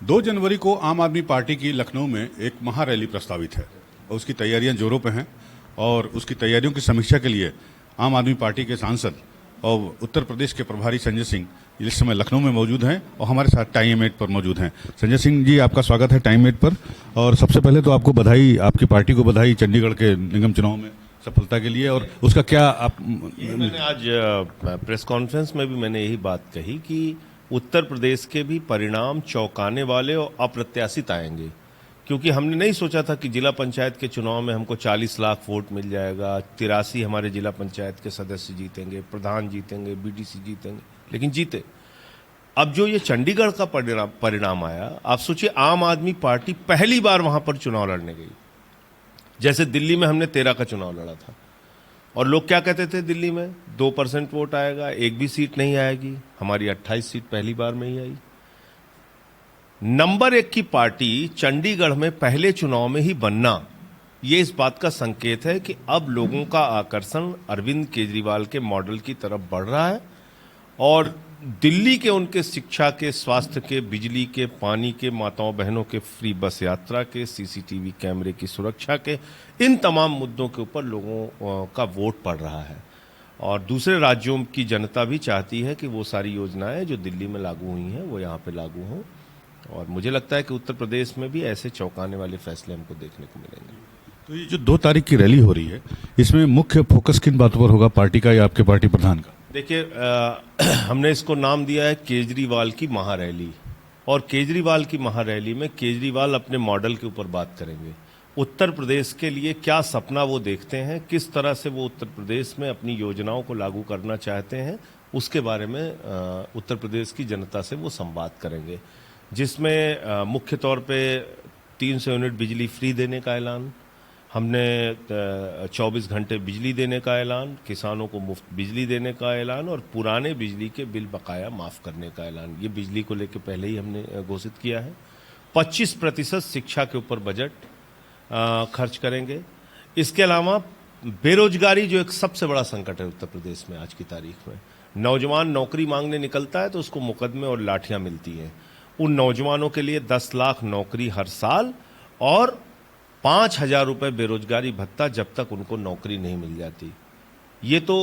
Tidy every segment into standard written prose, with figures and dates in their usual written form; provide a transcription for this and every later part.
2 जनवरी को आम आदमी पार्टी की लखनऊ में एक महारैली प्रस्तावित है और उसकी तैयारियां जोरों पे हैं। और उसकी तैयारियों की समीक्षा के लिए आम आदमी पार्टी के सांसद और उत्तर प्रदेश के प्रभारी संजय सिंह इस समय लखनऊ में मौजूद हैं और हमारे साथ टाइम 8 पर मौजूद हैं। संजय सिंह जी, आपका स्वागत है टाइम 8 पर। और सबसे पहले तो आपको बधाई, आपकी पार्टी को बधाई चंडीगढ़ के निगम चुनाव में सफलता के लिए। और उसका क्या आप मैंने आज प्रेस कॉन्फ्रेंस में भी मैंने यही बात कही कि उत्तर प्रदेश के भी परिणाम चौंकाने वाले और अप्रत्याशित आएंगे, क्योंकि हमने नहीं सोचा था कि जिला पंचायत के चुनाव में हमको 40 लाख वोट मिल जाएगा, 83 हमारे जिला पंचायत के सदस्य जीतेंगे, प्रधान जीतेंगे, बीडीसी जीतेंगे, लेकिन जीते। अब जो ये चंडीगढ़ का परिणाम आया, आप सोचिए आम आदमी पार्टी पहली बार वहां पर चुनाव लड़ने गई। जैसे दिल्ली में हमने 13 का चुनाव लड़ा था और लोग क्या कहते थे, दिल्ली में 2% वोट आएगा, एक भी सीट नहीं आएगी। हमारी 28 सीट पहली बार में ही आई। नंबर 1 की पार्टी चंडीगढ़ में पहले चुनाव में ही बनना, यह इस बात का संकेत है कि अब लोगों का आकर्षण अरविंद केजरीवाल के मॉडल की तरफ बढ़ रहा है और दिल्ली के उनके शिक्षा के, स्वास्थ्य के, बिजली के, पानी के, माताओं बहनों के फ्री बस यात्रा के, सीसीटीवी कैमरे की सुरक्षा के, इन तमाम मुद्दों के ऊपर लोगों का वोट पड़ रहा है। और दूसरे राज्यों की जनता भी चाहती है कि वो सारी योजनाएं जो दिल्ली में लागू हुई हैं वो यहाँ पे लागू हों। और मुझे लगता है कि उत्तर प्रदेश में भी ऐसे चौंकाने वाले फैसले हमको देखने को मिलेंगे। तो ये जो 2 तारीख की रैली हो रही है, इसमें मुख्य फोकस किन बातों पर होगा, पार्टी का या आपके पार्टी प्रधान का? देखिए, हमने इसको नाम दिया है केजरीवाल की महारैली। और केजरीवाल की महारैली में केजरीवाल अपने मॉडल के ऊपर बात करेंगे। उत्तर प्रदेश के लिए क्या सपना वो देखते हैं, किस तरह से वो उत्तर प्रदेश में अपनी योजनाओं को लागू करना चाहते हैं, उसके बारे में उत्तर प्रदेश की जनता से वो संवाद करेंगे, जिसमें मुख्य तौर पे 300 यूनिट बिजली फ्री देने का ऐलान, हमने 24 घंटे बिजली देने का ऐलान, किसानों को मुफ्त बिजली देने का ऐलान और पुराने बिजली के बिल बकाया माफ करने का ऐलान। ये बिजली को लेकर पहले ही हमने घोषित किया है। 25% शिक्षा के ऊपर बजट खर्च करेंगे। इसके अलावा बेरोजगारी जो एक सबसे बड़ा संकट है उत्तर प्रदेश में आज की तारीख में, नौजवान नौकरी मांगने निकलता है तो उसको मुकदमे और लाठियां मिलती हैं। उन नौजवानों के लिए 10 लाख नौकरी हर साल और 5,000 रुपए बेरोजगारी भत्ता जब तक उनको नौकरी नहीं मिल जाती। ये तो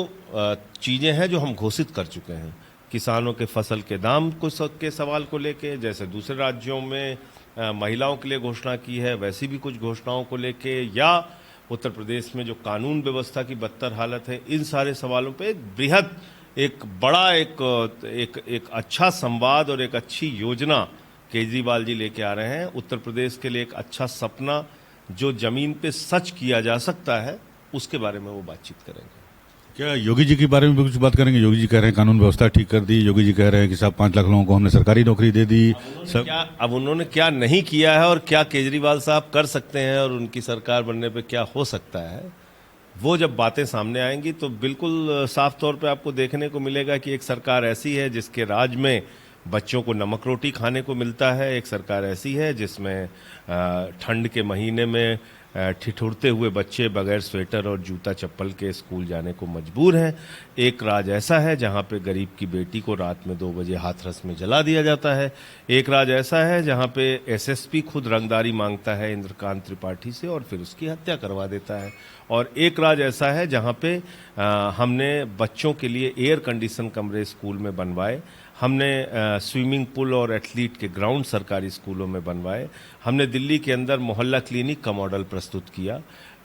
चीजें हैं जो हम घोषित कर चुके हैं। किसानों के फसल के दाम के सवाल को लेके, जैसे दूसरे राज्यों में महिलाओं के लिए घोषणा की है, वैसी भी कुछ घोषणाओं को लेके, या उत्तर प्रदेश में जो कानून व्यवस्था की बदतर हालत है, इन सारे सवालों पे एक बृहद, एक बड़ा, एक अच्छा संवाद और एक अच्छी योजना केजरीवाल जी लेके आ रहे हैं। उत्तर प्रदेश के लिए एक अच्छा सपना जो जमीन पे सच किया जा सकता है, उसके बारे में वो बातचीत करेंगे। क्या योगी जी के बारे में भी कुछ बात करेंगे? योगी जी कह रहे हैं कानून व्यवस्था ठीक कर दी, योगी जी कह रहे हैं कि साहब 5 लाख लोगों को हमने सरकारी नौकरी दे दी। अब उन्होंने क्या नहीं किया है और क्या केजरीवाल साहब कर सकते हैं और उनकी सरकार बनने पे क्या हो सकता है, वो जब बातें सामने आएंगी तो बिल्कुल साफ तौर पे आपको देखने को मिलेगा कि एक सरकार ऐसी है जिसके राज में बच्चों को नमक रोटी खाने को मिलता है। एक सरकार ऐसी है जिसमें ठंड के महीने में ठिठुरते हुए बच्चे बगैर स्वेटर और जूता चप्पल के स्कूल जाने को मजबूर हैं। एक राज ऐसा है जहां पे गरीब की बेटी को रात में 2 बजे हाथरस में जला दिया जाता है। एक राज ऐसा है जहां पे एसएसपी खुद रंगदारी मांगता है इंद्रकांत त्रिपाठी से और फिर उसकी हत्या करवा देता है। और एक राज ऐसा है जहां पे हमने बच्चों के लिए एयर कंडीशन कमरे स्कूल में बनवाए, हमने स्विमिंग पूल और एथलीट के ग्राउंड सरकारी स्कूलों में बनवाए, हमने दिल्ली के अंदर मोहल्ला क्लिनिक का मॉडल प्रस्तुत किया,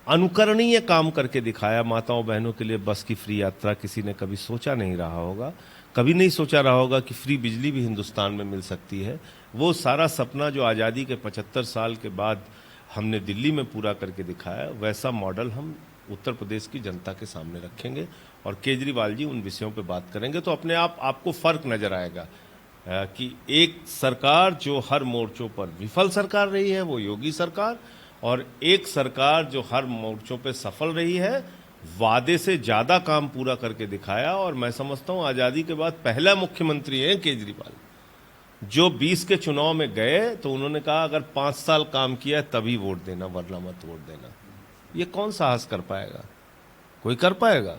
अनुकरणीय काम करके दिखाया। माताओं बहनों के लिए बस की फ्री यात्रा किसी ने कभी सोचा नहीं रहा होगा, कभी नहीं सोचा रहा होगा कि फ्री बिजली भी हिंदुस्तान में मिल सकती है। वो सारा सपना जो आज़ादी के 75 साल के बाद हमने दिल्ली में पूरा करके दिखाया, वैसा मॉडल हम उत्तर प्रदेश की जनता के सामने रखेंगे और केजरीवाल जी उन विषयों पे बात करेंगे। तो अपने आप आपको फर्क नजर आएगा कि एक सरकार जो हर मोर्चों पर विफल सरकार रही है वो योगी सरकार, और एक सरकार जो हर मोर्चों पे सफल रही है, वादे से ज्यादा काम पूरा करके दिखाया। और मैं समझता हूं आजादी के बाद पहला मुख्यमंत्री है केजरीवाल जो 20 के चुनाव में गए तो उन्होंने कहा अगर 5 साल काम किया तभी वोट देना, वरना मत वोट देना। ये कौन साहस कर पाएगा? कोई कर पाएगा?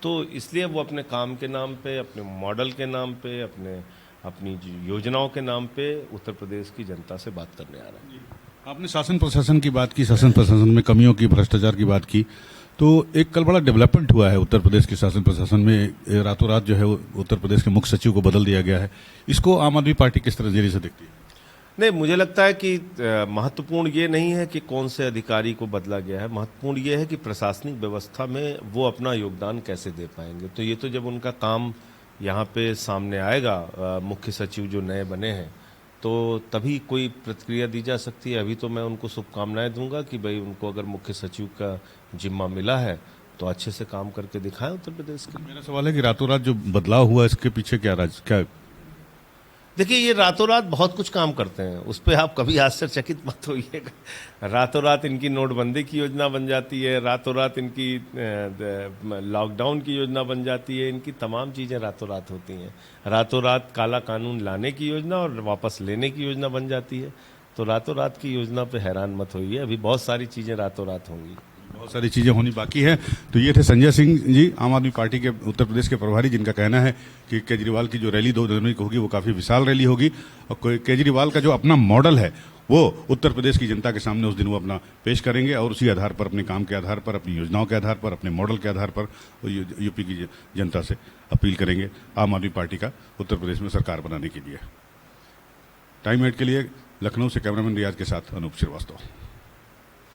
तो इसलिए वो अपने काम के नाम पे, अपने मॉडल के नाम पे, अपने अपनी योजनाओं के नाम पे उत्तर प्रदेश की जनता से बात करने आ रहा है। आपने शासन प्रशासन की बात की, शासन प्रशासन में कमियों की, भ्रष्टाचार की बात की, तो एक कल बड़ा डेवलपमेंट हुआ है उत्तर प्रदेश के शासन प्रशासन में। रातों रात जो है वो उत्तर प्रदेश के मुख्य सचिव को बदल दिया गया है। इसको आम आदमी पार्टी किस तरह नजरिए से देखती है? नहीं, मुझे लगता है कि महत्वपूर्ण ये नहीं है कि कौन से अधिकारी को बदला गया है, महत्वपूर्ण ये है कि प्रशासनिक व्यवस्था में वो अपना योगदान कैसे दे पाएंगे। तो ये तो जब उनका काम यहाँ पे सामने आएगा, मुख्य सचिव जो नए बने हैं, तो तभी कोई प्रतिक्रिया दी जा सकती है। अभी तो मैं उनको शुभकामनाएं दूंगा कि भाई उनको अगर मुख्य सचिव का जिम्मा मिला है तो अच्छे से काम करके दिखाएं उत्तर प्रदेश के। मेरा सवाल है कि रातों रात जो बदलाव हुआ इसके पीछे क्या? देखिए, ये रातों रात बहुत कुछ काम करते हैं, उस पर आप कभी आश्चर्यचकित मत होइएगा। रातों रात इनकी नोटबंदी की योजना बन जाती है, रातों रात इनकी लॉकडाउन की योजना बन जाती है, इनकी तमाम चीज़ें रातों रात होती हैं। रातों रात काला कानून लाने की योजना और वापस लेने की योजना बन जाती है। तो रातों रात की योजना पे हैरान मत होइए, अभी बहुत सारी चीज़ें रातों रात होंगी, बहुत सारी चीजें होनी बाकी है। तो ये थे संजय सिंह जी, आम आदमी पार्टी के उत्तर प्रदेश के प्रभारी, जिनका कहना है कि केजरीवाल की जो रैली 2 जनवरी को होगी वो काफी विशाल रैली होगी और केजरीवाल का जो अपना मॉडल है वो उत्तर प्रदेश की जनता के सामने उस दिन वो अपना पेश करेंगे और उसी आधार पर, अपने काम के आधार पर, अपनी योजनाओं के आधार पर, अपने मॉडल के आधार पर यूपी की जनता से अपील करेंगे आम आदमी पार्टी का उत्तर प्रदेश में सरकार बनाने के लिए। टाइम 8 के लिए लखनऊ से कैमरामैन रियाज के साथ अनूप श्रीवास्तव।